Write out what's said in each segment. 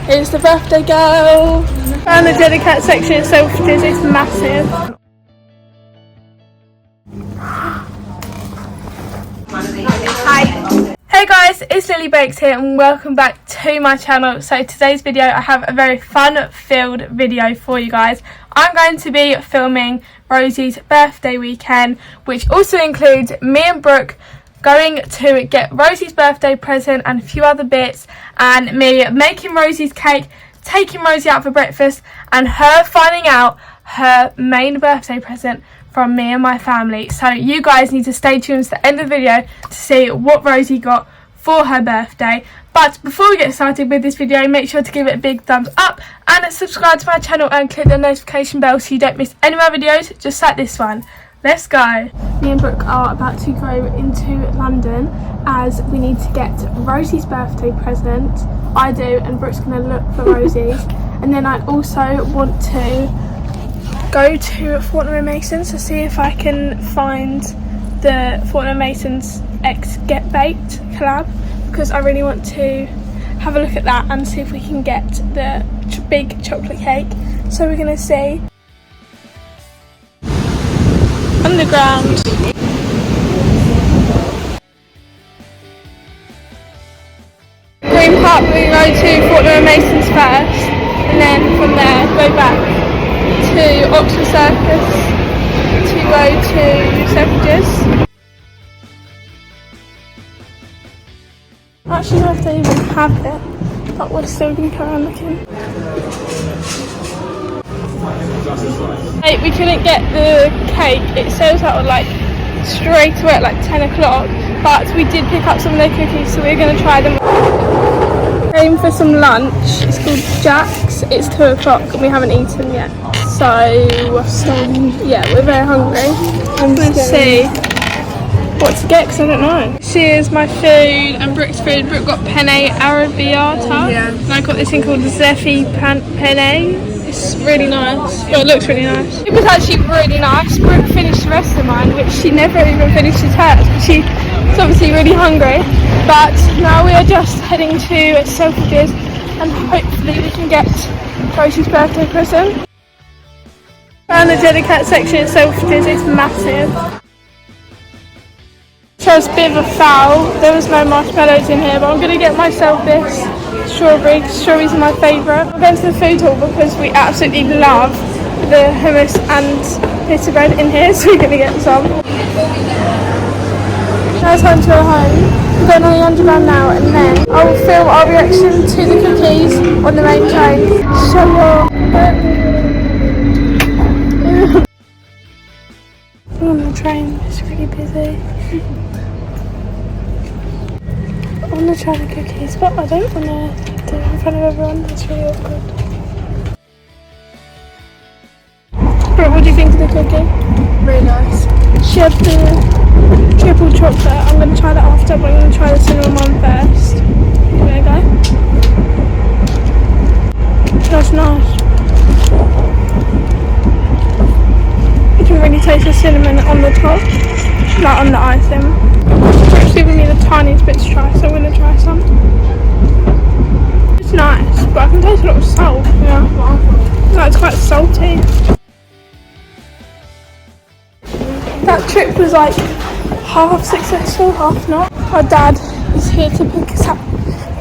It's the birthday girl. And the jelly cat section itself is massive. Hi. Hey guys, it's Lily Bakes here and welcome back to my channel. So today's video, I have a very fun-filled video for you guys. I'm going to be filming Rosie's birthday weekend, which also includes me and Brooke going to get Rosie's birthday present and a few other bits, and me making Rosie's cake, taking Rosie out for breakfast, and her finding out her main birthday present from me and my family. So you guys need to stay tuned to the end of the video to see what Rosie got for her birthday. But before we get started with this video, make sure to give it a big thumbs up and subscribe to my channel and click the notification bell so you don't miss any of my videos just like this one. Let's go. Me and Brooke are about to go into London as we need to get Rosie's birthday present. I do, and Brooke's going to look for Rosie's. And then I also want to go to Fortnum & Mason's to see if I can find the Fortnum & Mason's X Get Baked collab, because I really want to have a look at that and see if we can get the big chocolate cake. So we're going to see. Underground. Green Park, we go to Fortnum & Mason's first, and then from there go back to Oxford Circus to go to Selfridges. I actually don't know if they even have it, but we're still going to carry on looking. Hey, we couldn't get the cake. It sells out like straight away at like 10 o'clock, but we did pick up some of their cookies, so we're going to try them. Came for some lunch. It's called Jack's. It's 2 o'clock and we haven't eaten yet. So yeah, we're very hungry. I'm going to see what to get because I don't know. Here's my food and Brooke's food. Brooke got penne arrabbiata. Yeah. And I got this thing called Zeffi penne. It's really nice. Well, it looks really nice. It was actually really nice. Brooke finished the rest of mine, which she never even finishes hers. She's obviously really hungry. But now we are just heading to Selfridges and hopefully we can get Rosie's birthday present. And the jelly cat section at Selfridges is massive. So it's a bit of a foul. There was no marshmallows in here, but I'm going to get myself this strawberry. Strawberries are my favourite. I'm going to the food hall because we absolutely love the hummus and pita bread in here, so we're going to get some. Now it's time to go home. I'm going on the underground now, and then I will film our reaction to the cookies on the main train. On the train, it's really busy. I want to try the cookies, but I don't want to do it in front of everyone. That's really awkward. But what do you think of the cookie? Really nice. She had the triple chocolate. I'm going to try that after, but I'm going to try the cinnamon one first. There we go. That's nice. You can really taste the cinnamon on the top, like on the icing. It's giving me the tiniest bit to try, so I'm going to try some. It's nice, but I can taste a lot of salt. Yeah. No, it's quite salty. That trip was like half successful, half not. Our dad is here to pick us up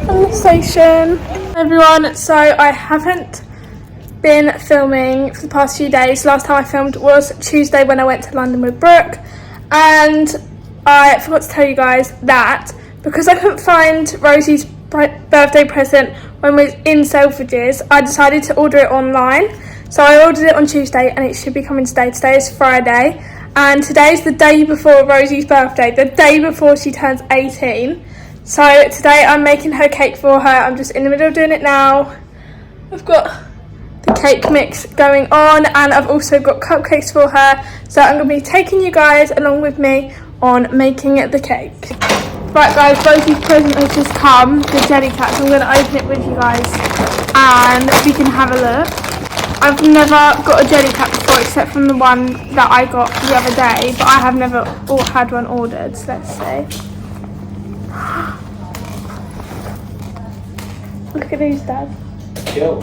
from the station. Everyone, so I haven't been filming for the past few days. Last time I filmed was Tuesday when I went to London with Brooke, and I forgot to tell you guys that because I couldn't find Rosie's birthday present when we were in Selfridges, I decided to order it online. So I ordered it on Tuesday and it should be coming today. Today is Friday and today is the day before Rosie's birthday, the day before she turns 18. So today I'm making her cake for her. I'm just in the middle of doing it now. I've got the cake mix going on and I've also got cupcakes for her. So I'm going to be taking you guys along with me on making the cake. Right guys, Rosie's present has just come, the jelly cat, so I'm going to open it with you guys and we can have a look. I've never got a jelly cat before except from the one that I got the other day, but I have never had one ordered, so let's see. Look at these, Dad. chill.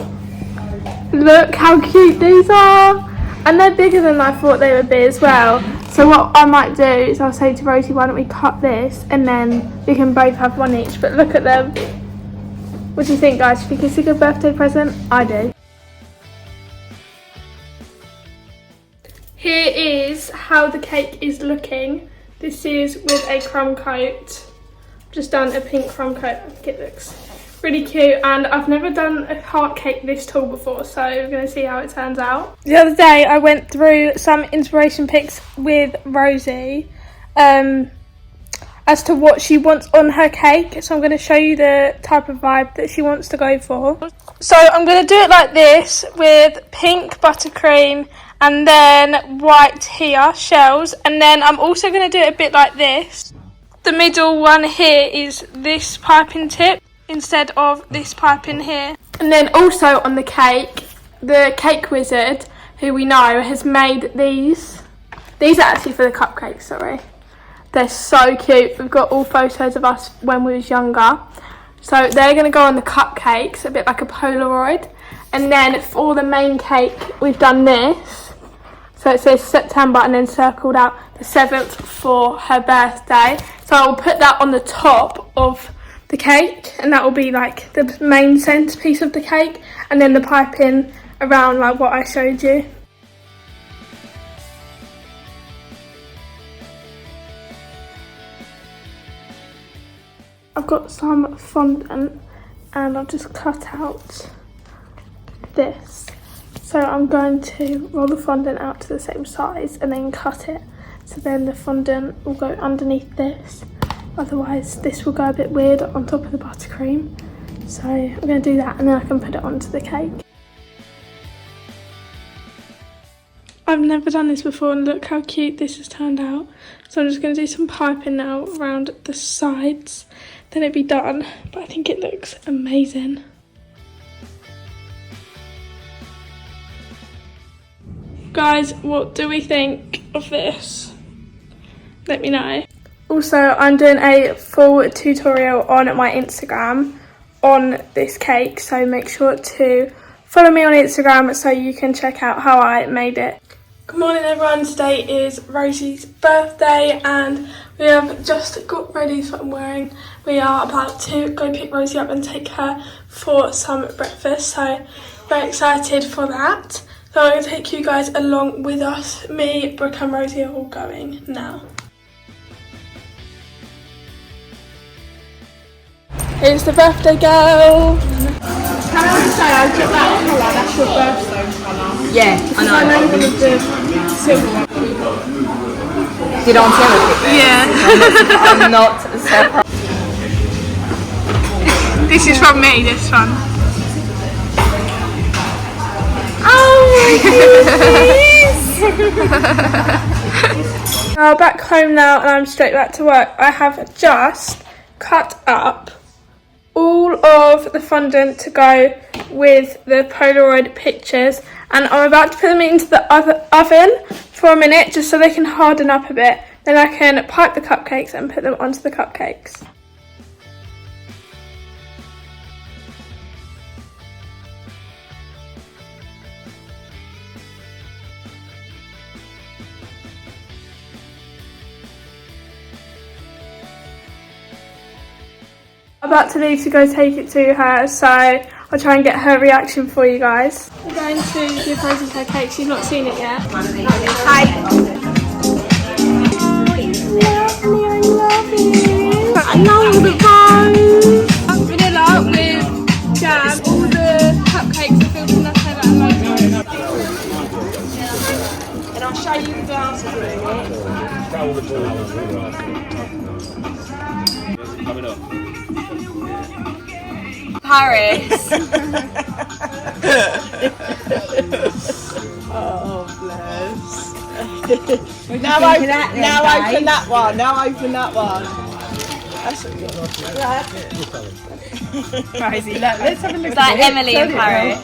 Look how cute these are. And they're bigger than I thought they would be as well. So what I might do is I'll say to Rosie, why don't we cut this and then we can both have one each. But look at them. What do you think, guys? Do you think it's a good birthday present? I do. Here is how the cake is looking. This is with a crumb coat. Just done a pink crumb coat. I think it looks really cute, and I've never done a heart cake this tall before, so we're going to see how it turns out. The other day I went through some inspiration pics with Rosie as to what she wants on her cake, so I'm going to show you the type of vibe that she wants to go for. So I'm going to do it like this with pink buttercream and then white here, shells, and then I'm also going to do it a bit like this. The middle one here is this piping tip instead of this piping here. And then also on the cake wizard, who we know, has made these. These are actually for the cupcakes, sorry. They're so cute. We've got all photos of us when we was younger. So they're going to go on the cupcakes, a bit like a Polaroid. And then for the main cake, we've done this. So it says September and then circled out the 7th for her birthday. So I will put that on the top of the cake, and that will be like the main centerpiece of the cake, and then the piping around like what I showed you. I've got some fondant and I've just cut out this. So I'm going to roll the fondant out to the same size and then cut it. So then the fondant will go underneath this. Otherwise this will go a bit weird on top of the buttercream. So I'm going to do that and then I can put it onto the cake. I've never done this before and look how cute this has turned out. So I'm just going to do some piping now around the sides. Then it'll be done. But I think it looks amazing. Guys, what do we think of this? Let me know. Also, I'm doing a full tutorial on my Instagram on this cake, so make sure to follow me on Instagram so you can check out how I made it. Good morning everyone, today is Rosie's birthday and we have just got ready, so I'm wearing. We are about to go pick Rosie up and take her for some breakfast, so very excited for that. So I'm going to take you guys along with us. Me, Brooke and Rosie are all going now. Here's the birthday girl. Can I just say, I took that colour, that's your birthstone colour. Yeah, I know. I know you did the silver one. Did Aunt Emma pick this? Yeah. I'm not surprised. This is from me, this one. Oh my goodness! Now back home now and I'm straight back to work. I have just cut up all of the fondant to go with the Polaroid pictures and I'm about to put them into the oven for a minute just so they can harden up a bit. Then I can pipe the cupcakes and put them onto the cupcakes. I'm about to leave to go take it to her, so I'll try and get her reaction for you guys. I'm going to give Rosie her cake, she's not seen it yet. Hi. I love you. I know the vibe. Vanilla with jam, all the cupcakes are filled with Nutella and loads. And I'll show you the glasses in a minute. Coming up. Paris. Oh, bless. Now open that one. Now open that one. That's what Rosie, look, let's have a look. It's like Emily in Paris.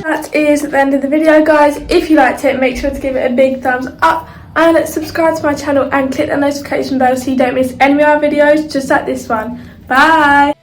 That is the end of the video, guys. If you liked it, make sure to give it a big thumbs up and subscribe to my channel and click the notification bell so you don't miss any of our videos just like this one. Bye!